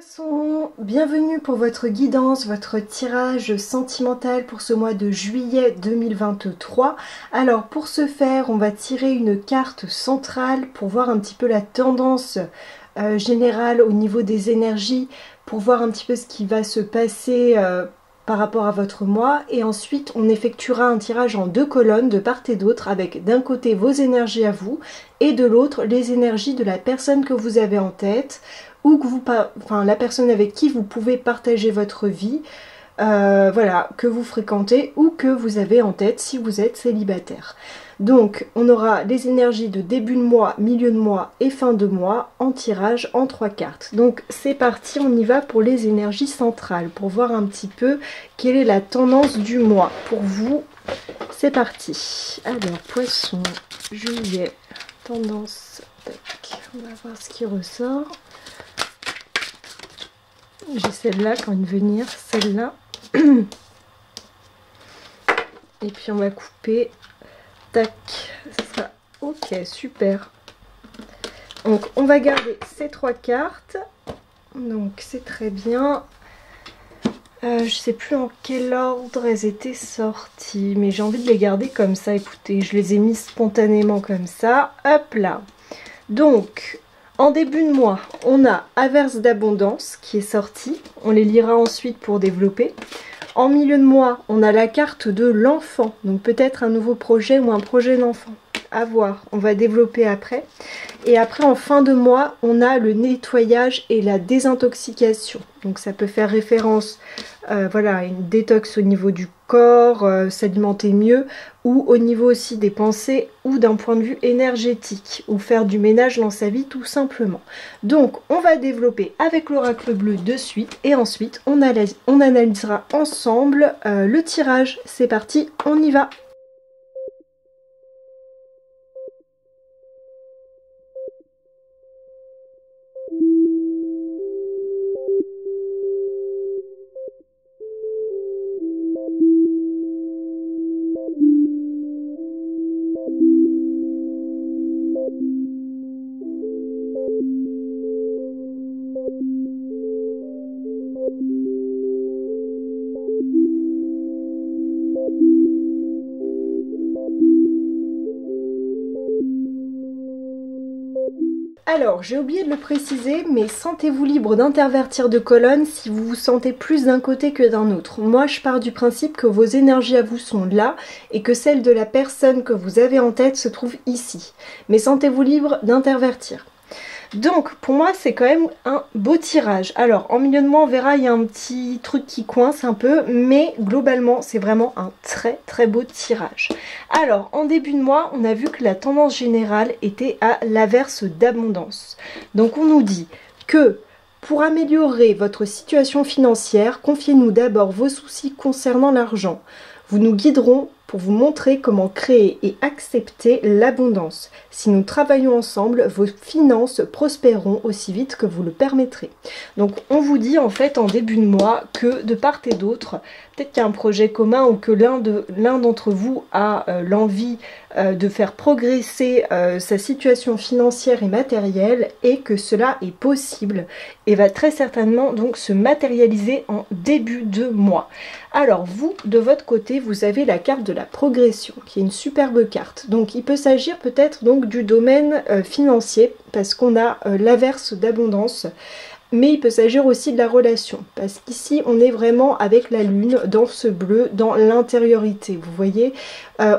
Poissons, bienvenue pour votre guidance, votre tirage sentimental pour ce mois de juillet 2023. Alors pour ce faire, on va tirer une carte centrale pour voir un petit peu la tendance générale au niveau des énergies, pour voir un petit peu ce qui va se passer par rapport à votre mois. Et ensuite, on effectuera un tirage en deux colonnes de part et d'autre avec d'un côté vos énergies à vous et de l'autre les énergies de la personne que vous avez en tête, ou que la personne avec qui vous pouvez partager votre vie, voilà, que vous fréquentez ou que vous avez en tête si vous êtes célibataire. Donc on aura les énergies de début de mois, milieu de mois et fin de mois en tirage en 3 cartes. Donc c'est parti, on y va pour les énergies centrales, pour voir un petit peu quelle est la tendance du mois pour vous. C'est parti. Alors Poisson, juillet, tendance, tac, on va voir ce qui ressort. J'ai celle-là quand même venir, celle-là. Et puis on va couper. Tac, ça sera ok, super. Donc on va garder ces 3 cartes. Donc c'est très bien. Je sais plus en quel ordre elles étaient sorties, mais j'ai envie de les garder comme ça. Écoutez, je les ai mis spontanément comme ça. Hop là. Donc en début de mois, on a Averse d'abondance qui est sortie. On les lira ensuite pour développer. En milieu de mois, on a la carte de l'enfant. Donc peut-être un nouveau projet ou un projet d'enfant. À voir, on va développer après. Et après, en fin de mois, on a le nettoyage et la désintoxication. Donc ça peut faire référence voilà, à une détox au niveau du corps, s'alimenter mieux, ou au niveau aussi des pensées, ou d'un point de vue énergétique, ou faire du ménage dans sa vie tout simplement. Donc on va développer avec l'oracle bleu de suite, et ensuite on analysera ensemble le tirage. C'est parti, on y va! Alors, j'ai oublié de le préciser, mais sentez-vous libre d'intervertir de colonnes si vous vous sentez plus d'un côté que d'un autre. Moi, je pars du principe que vos énergies à vous sont là et que celles de la personne que vous avez en tête se trouve ici. Mais sentez-vous libre d'intervertir. Donc, pour moi, c'est quand même un beau tirage. Alors, en milieu de mois, on verra, il y a un petit truc qui coince un peu, mais globalement, c'est vraiment un très très beau tirage. Alors, en début de mois, on a vu que la tendance générale était à l'averse d'abondance. Donc, on nous dit que pour améliorer votre situation financière, confiez-nous d'abord vos soucis concernant l'argent. Vous nous guiderons pour vous montrer comment créer et accepter l'abondance. Si nous travaillons ensemble, vos finances prospéreront aussi vite que vous le permettrez. Donc on vous dit en fait en début de mois que de part et d'autre, peut-être qu'il y a un projet commun ou que l'un d'entre vous a l'envie de faire progresser sa situation financière et matérielle, et que cela est possible et va très certainement donc se matérialiser en début de mois. Alors vous, de votre côté, vous avez la carte de la progression qui est une superbe carte. Donc il peut s'agir peut-être donc du domaine financier parce qu'on a l'averse d'abondance. Mais il peut s'agir aussi de la relation, parce qu'ici on est vraiment avec la lune dans ce bleu, dans l'intériorité, vous voyez.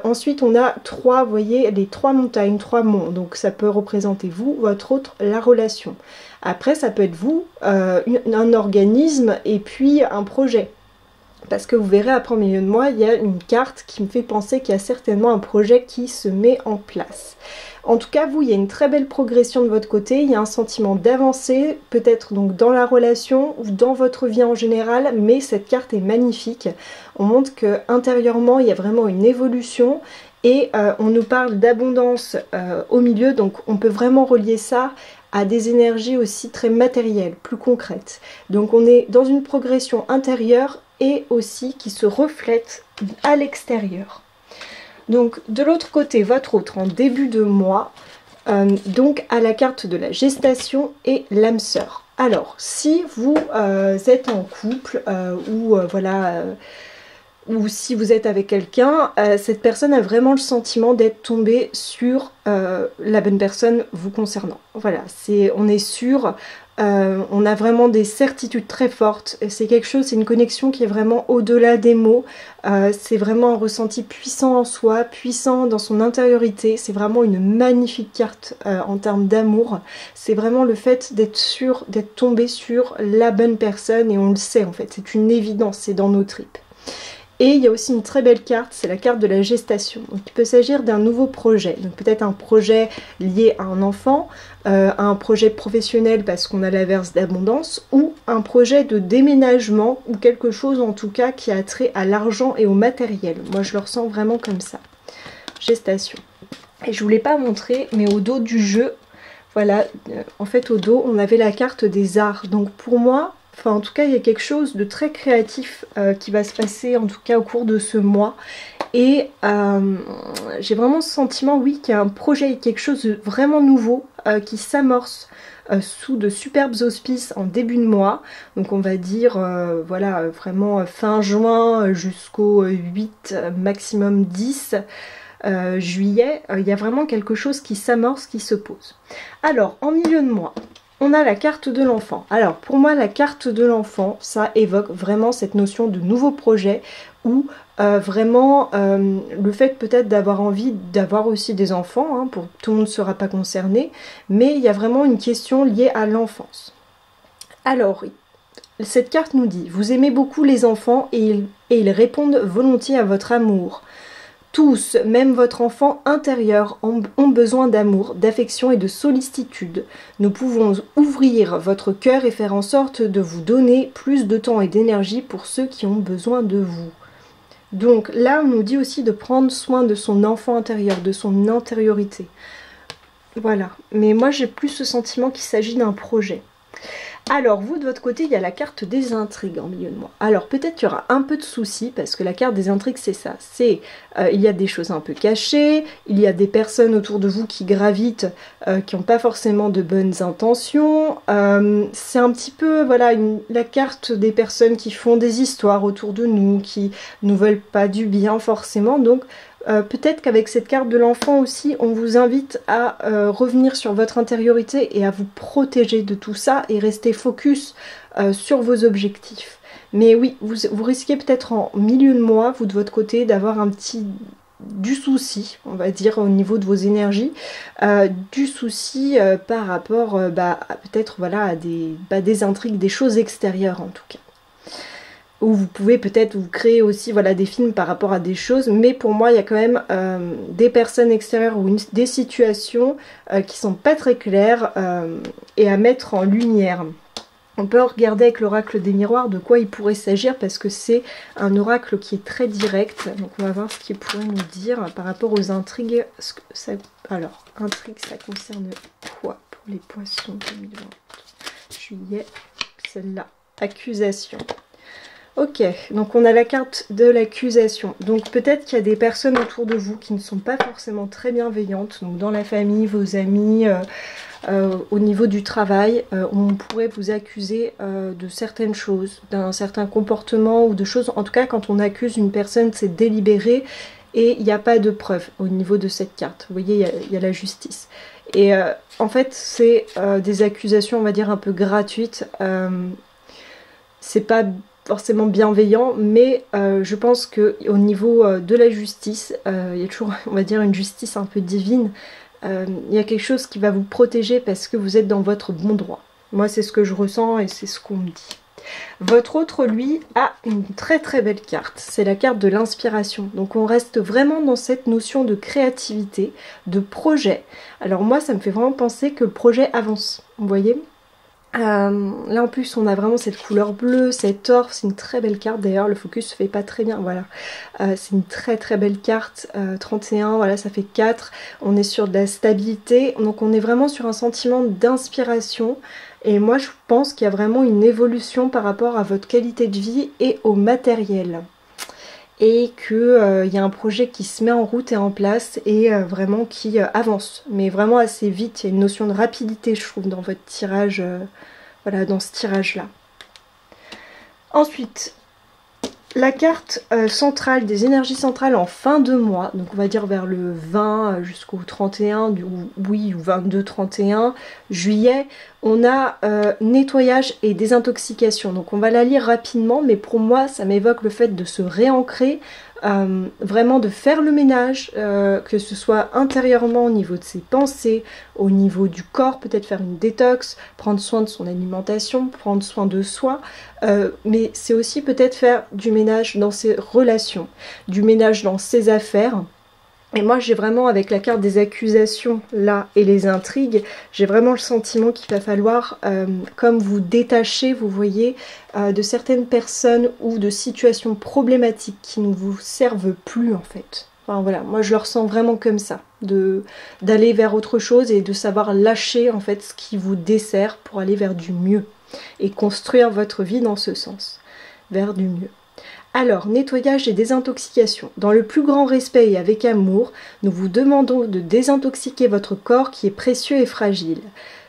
Ensuite on a vous voyez, les 3 montagnes, 3 monts, donc ça peut représenter vous, votre autre, la relation. Après ça peut être vous, un organisme et puis un projet. Parce que vous verrez après en milieu de mois, il y a une carte qui me fait penser qu'il y a certainement un projet qui se met en place. En tout cas, vous, il y a une très belle progression de votre côté, il y a un sentiment d'avancée, peut-être donc dans la relation ou dans votre vie en général, mais cette carte est magnifique. On montre que intérieurement, il y a vraiment une évolution et on nous parle d'abondance au milieu, donc on peut vraiment relier ça à des énergies aussi très matérielles, plus concrètes. Donc on est dans une progression intérieure et aussi qui se reflète à l'extérieur. Donc de l'autre côté, votre autre en début de mois, donc à la carte de la gestation et l'âme sœur. Alors, si vous êtes en couple ou si vous êtes avec quelqu'un, cette personne a vraiment le sentiment d'être tombée sur la bonne personne vous concernant. Voilà, on est sûr, on a vraiment des certitudes très fortes. C'est quelque chose, c'est une connexion qui est vraiment au-delà des mots. C'est vraiment un ressenti puissant en soi, puissant dans son intériorité. C'est vraiment une magnifique carte en termes d'amour. C'est vraiment le fait d'être sûr, d'être tombé sur la bonne personne, et on le sait en fait, c'est une évidence, c'est dans nos tripes. Et il y a aussi une très belle carte, c'est la carte de la gestation. Donc il peut s'agir d'un nouveau projet, donc peut-être un projet lié à un enfant, un projet professionnel parce qu'on a l'averse d'abondance, ou un projet de déménagement, ou quelque chose en tout cas qui a trait à l'argent et au matériel. Moi je le ressens vraiment comme ça. Gestation. Et je ne vous l'ai pas montré, mais au dos du jeu, voilà, en fait au dos on avait la carte des arts. Donc pour moi, enfin, en tout cas, il y a quelque chose de très créatif qui va se passer, en tout cas, au cours de ce mois. Et j'ai vraiment ce sentiment, oui, qu'il y a un projet, quelque chose de vraiment nouveau qui s'amorce sous de superbes auspices en début de mois. Donc, on va dire, voilà, vraiment fin juin jusqu'au 8, maximum 10 juillet. Il y a vraiment quelque chose qui s'amorce, qui se pose. Alors, en milieu de mois, on a la carte de l'enfant. Alors pour moi la carte de l'enfant, ça évoque vraiment cette notion de nouveau projet ou vraiment le fait peut-être d'avoir envie d'avoir aussi des enfants, hein, pour tout le monde ne sera pas concerné, mais il y a vraiment une question liée à l'enfance. Alors cette carte nous dit, vous aimez beaucoup les enfants et ils répondent volontiers à votre amour. Tous, même votre enfant intérieur, ont besoin d'amour, d'affection et de sollicitude. Nous pouvons ouvrir votre cœur et faire en sorte de vous donner plus de temps et d'énergie pour ceux qui ont besoin de vous. Donc là, on nous dit aussi de prendre soin de son enfant intérieur, de son intériorité. Voilà, mais moi j'ai plus ce sentiment qu'il s'agit d'un projet. Alors vous de votre côté, il y a la carte des intrigues en milieu de mois. Alors peut-être qu'il y aura un peu de soucis parce que la carte des intrigues c'est ça. C'est il y a des choses un peu cachées, il y a des personnes autour de vous qui gravitent, qui n'ont pas forcément de bonnes intentions. C'est un petit peu voilà la carte des personnes qui font des histoires autour de nous, qui nous veulent pas du bien forcément. Donc peut-être qu'avec cette carte de l'enfant aussi, on vous invite à revenir sur votre intériorité et à vous protéger de tout ça et rester focus sur vos objectifs. Mais oui, vous risquez peut-être en milieu de mois, vous de votre côté, d'avoir du souci, on va dire, au niveau de vos énergies, du souci par rapport peut-être voilà, à des intrigues, des choses extérieures en tout cas. Ou vous pouvez peut-être vous créer aussi voilà, des films par rapport à des choses, mais pour moi il y a quand même des personnes extérieures ou des situations qui sont pas très claires et à mettre en lumière. On peut regarder avec l'oracle des miroirs de quoi il pourrait s'agir parce que c'est un oracle qui est très direct. Donc on va voir ce qu'il pourrait nous dire par rapport aux intrigues. Alors, intrigue, ça concerne quoi pour les poissons 2020 juillet? Celle-là, accusation. Ok, donc on a la carte de l'accusation. Donc peut-être qu'il y a des personnes autour de vous qui ne sont pas forcément très bienveillantes. Donc dans la famille, vos amis, au niveau du travail, on pourrait vous accuser de certaines choses, d'un certain comportement ou de choses. En tout cas, quand on accuse une personne, c'est délibéré et il n'y a pas de preuve au niveau de cette carte. Vous voyez, il y a la justice. Et en fait, c'est des accusations, on va dire, un peu gratuites. C'est pas forcément bienveillant, mais je pense que au niveau de la justice, il y a toujours, on va dire, une justice un peu divine. Il y a quelque chose qui va vous protéger parce que vous êtes dans votre bon droit. Moi, c'est ce que je ressens et c'est ce qu'on me dit. Votre autre, lui, a une très très belle carte. C'est la carte de l'inspiration. Donc on reste vraiment dans cette notion de créativité, de projet. Alors moi, ça me fait vraiment penser que le projet avance. Vous voyez ? Là en plus on a vraiment cette couleur bleue, cet or, c'est une très belle carte d'ailleurs, le focus se fait pas très bien, voilà. C'est une très très belle carte, 31, voilà ça fait 4, on est sur de la stabilité, donc on est vraiment sur un sentiment d'inspiration. Et moi je pense qu'il y a vraiment une évolution par rapport à votre qualité de vie et au matériel. Et qu'il y a un projet qui se met en route et en place et vraiment qui avance. Mais vraiment assez vite, il y a une notion de rapidité je trouve dans votre tirage voilà, dans ce tirage-là. Ensuite, la carte centrale, des énergies centrales en fin de mois, donc on va dire vers le 20 jusqu'au 31, oui, ou 22-31 juillet, on a nettoyage et désintoxication. Donc on va la lire rapidement, mais pour moi, ça m'évoque le fait de se réancrer, vraiment de faire le ménage, que ce soit intérieurement au niveau de ses pensées, au niveau du corps, peut-être faire une détox, prendre soin de son alimentation, prendre soin de soi, mais c'est aussi peut-être faire du ménage dans ses relations, du ménage dans ses affaires. Et moi j'ai vraiment, avec la carte des accusations là et les intrigues, j'ai vraiment le sentiment qu'il va falloir comme vous détacher, vous voyez, de certaines personnes ou de situations problématiques qui ne vous servent plus en fait. Enfin voilà, moi je le ressens vraiment comme ça, d'aller vers autre chose et de savoir lâcher en fait ce qui vous dessert pour aller vers du mieux et construire votre vie dans ce sens, vers du mieux. Alors, nettoyage et désintoxication. Dans le plus grand respect et avec amour, nous vous demandons de désintoxiquer votre corps qui est précieux et fragile.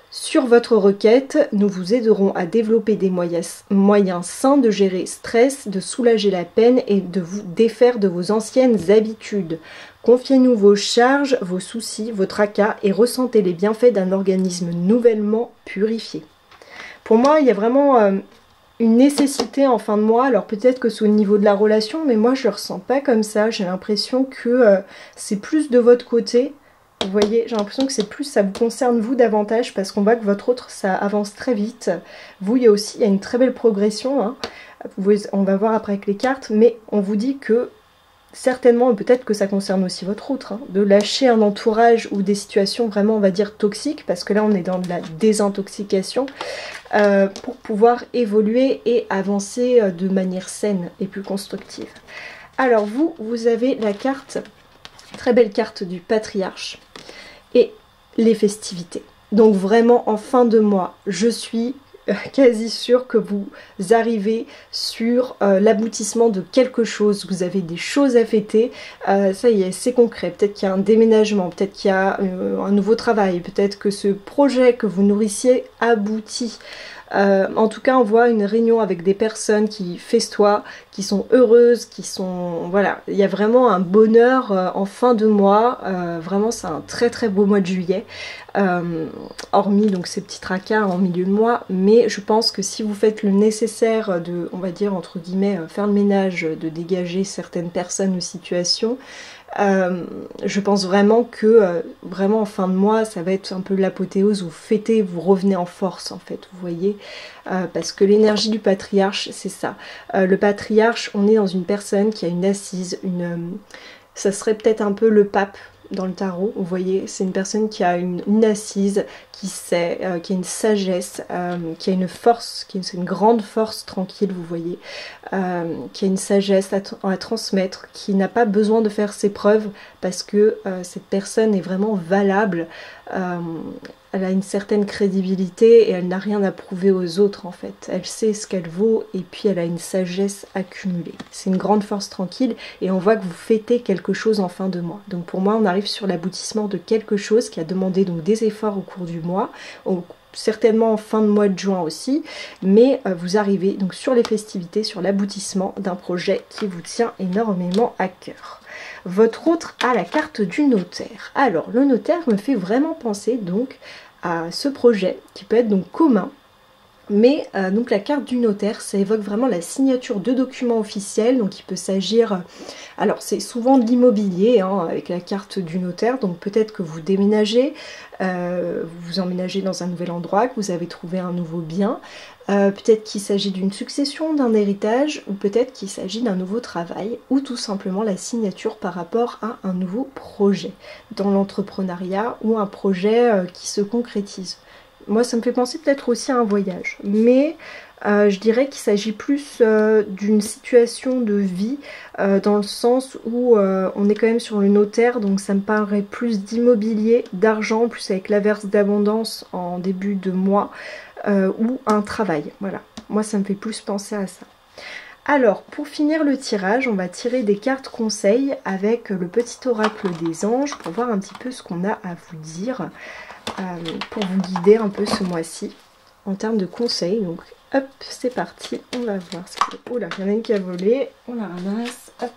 Sur votre requête, nous vous aiderons à développer des moyens sains de gérer stress, de soulager la peine et de vous défaire de vos anciennes habitudes. Confiez-nous vos charges, vos soucis, vos tracas et ressentez les bienfaits d'un organisme nouvellement purifié. Pour moi, il y a vraiment une nécessité en fin de mois. Alors peut-être que c'est au niveau de la relation, mais moi je le ressens pas comme ça. J'ai l'impression que c'est plus de votre côté. Vous voyez, j'ai l'impression que c'est plus, ça vous concerne vous davantage, parce qu'on voit que votre autre, ça avance très vite. Vous, il y a une très belle progression, hein. On va voir après avec les cartes, mais on vous dit que certainement, peut-être que ça concerne aussi votre autre, hein, de lâcher un entourage ou des situations vraiment, on va dire, toxiques, parce que là on est dans de la désintoxication, pour pouvoir évoluer et avancer de manière saine et plus constructive. Alors vous avez la carte, très belle carte du patriarche, et les festivités. Donc vraiment en fin de mois, je suis quasi sûre que vous arrivez sur l'aboutissement de quelque chose. Vous avez des choses à fêter, ça y est, c'est concret. Peut-être qu'il y a un déménagement, peut-être qu'il y a un nouveau travail, peut-être que ce projet que vous nourrissiez aboutit. En tout cas, on voit une réunion avec des personnes qui festoient, qui sont heureuses, qui sont... Voilà, il y a vraiment un bonheur en fin de mois. Vraiment, c'est un très très beau mois de juillet. Hormis donc ces petits tracas en milieu de mois. Mais je pense que si vous faites le nécessaire de, on va dire, entre guillemets, faire le ménage, de dégager certaines personnes ou situations, je pense vraiment que vraiment en fin de mois ça va être un peu l'apothéose, vous fêtez, vous revenez en force en fait, vous voyez, parce que l'énergie du patriarche c'est ça. Le patriarche, on est dans une personne qui a une assise, ça serait peut-être un peu le pape dans le tarot, vous voyez, c'est une personne qui a une assise, qui sait, qui a une sagesse, qui a une force, qui a une grande force tranquille, vous voyez, qui a une sagesse à transmettre, qui n'a pas besoin de faire ses preuves parce que cette personne est vraiment valable, elle a une certaine crédibilité et elle n'a rien à prouver aux autres en fait. Elle sait ce qu'elle vaut et puis elle a une sagesse accumulée. C'est une grande force tranquille et on voit que vous fêtez quelque chose en fin de mois. Donc pour moi on arrive sur l'aboutissement de quelque chose qui a demandé donc des efforts au cours du mois, certainement en fin de mois de juin aussi, mais vous arrivez donc sur les festivités, sur l'aboutissement d'un projet qui vous tient énormément à cœur. Votre autre a la carte du notaire. Alors le notaire me fait vraiment penser donc à ce projet qui peut être donc commun, mais donc la carte du notaire, ça évoque vraiment la signature de documents officiels. Donc il peut s'agir, alors c'est souvent de l'immobilier hein, avec la carte du notaire, donc peut-être que vous déménagez, vous emménagez dans un nouvel endroit, que vous avez trouvé un nouveau bien, peut-être qu'il s'agit d'une succession, d'un héritage, ou peut-être qu'il s'agit d'un nouveau travail, ou tout simplement la signature par rapport à un nouveau projet dans l'entrepreneuriat ou un projet qui se concrétise. Moi ça me fait penser peut-être aussi à un voyage, mais je dirais qu'il s'agit plus d'une situation de vie, dans le sens où on est quand même sur le notaire, donc ça me paraît plus d'immobilier, d'argent, plus avec l'averse d'abondance en début de mois, ou un travail, voilà. Moi ça me fait plus penser à ça. Alors, pour finir le tirage, on va tirer des cartes conseils avec le petit oracle des anges pour voir un petit peu ce qu'on a à vous dire, pour vous guider un peu ce mois-ci. en termes de conseils. Donc hop, c'est parti, on va voir ce que... Oh là, il y en a une qui a volé, on la ramasse, hop.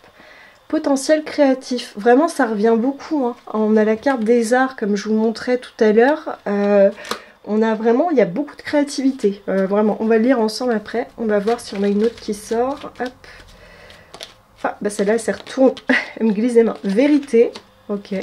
Potentiel créatif, vraiment ça revient beaucoup, hein. On a la carte des arts comme je vous montrais tout à l'heure. On a vraiment, il y a beaucoup de créativité, vraiment. On va le lire ensemble après, on va voir si on a une autre qui sort, hop. Ah, bah celle-là, elle s'est retournée, elle me glisse les mains. Vérité, ok.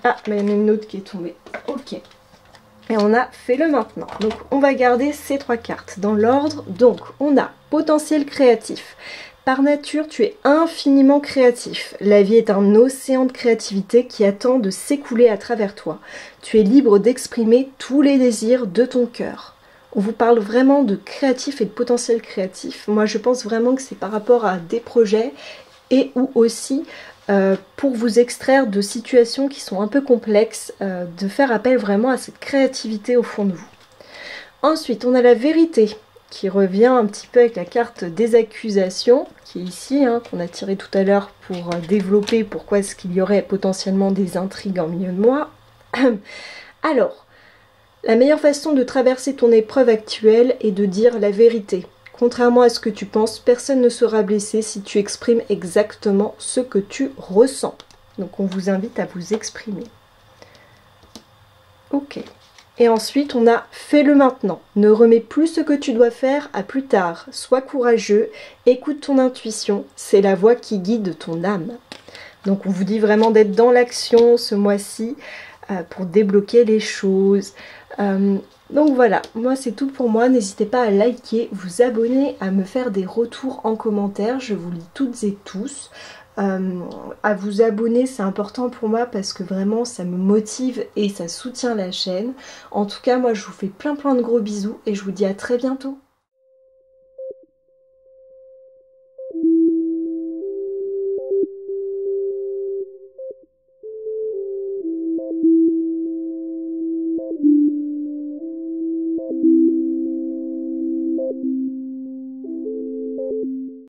Ah, mais il y en a une autre qui est tombée, ok. Et on a fait le maintenant. Donc on va garder ces 3 cartes dans l'ordre. Donc on a potentiel créatif. Par nature, tu es infiniment créatif. La vie est un océan de créativité qui attend de s'écouler à travers toi. Tu es libre d'exprimer tous les désirs de ton cœur. On vous parle vraiment de créatif et de potentiel créatif. Moi, je pense vraiment que c'est par rapport à des projets et ou aussi pour vous extraire de situations qui sont un peu complexes, de faire appel vraiment à cette créativité au fond de vous. Ensuite, on a la vérité qui revient un petit peu avec la carte des accusations, qui est ici, hein, qu'on a tiré tout à l'heure pour développer pourquoi est-ce qu'il y aurait potentiellement des intrigues en milieu de moi. Alors, la meilleure façon de traverser ton épreuve actuelle est de dire la vérité. Contrairement à ce que tu penses, personne ne sera blessé si tu exprimes exactement ce que tu ressens. Donc on vous invite à vous exprimer. Ok. Et ensuite, on a « Fais-le maintenant ». Ne remets plus ce que tu dois faire à plus tard. Sois courageux, écoute ton intuition, c'est la voix qui guide ton âme. Donc on vous dit vraiment d'être dans l'action ce mois-ci pour débloquer les choses. Donc voilà, moi c'est tout pour moi. N'hésitez pas à liker, vous abonner, à me faire des retours en commentaire. Je vous lis toutes et tous. À vous abonner, c'est important pour moi parce que vraiment ça me motive et ça soutient la chaîne. En tout cas, moi je vous fais plein de gros bisous et je vous dis à très bientôt.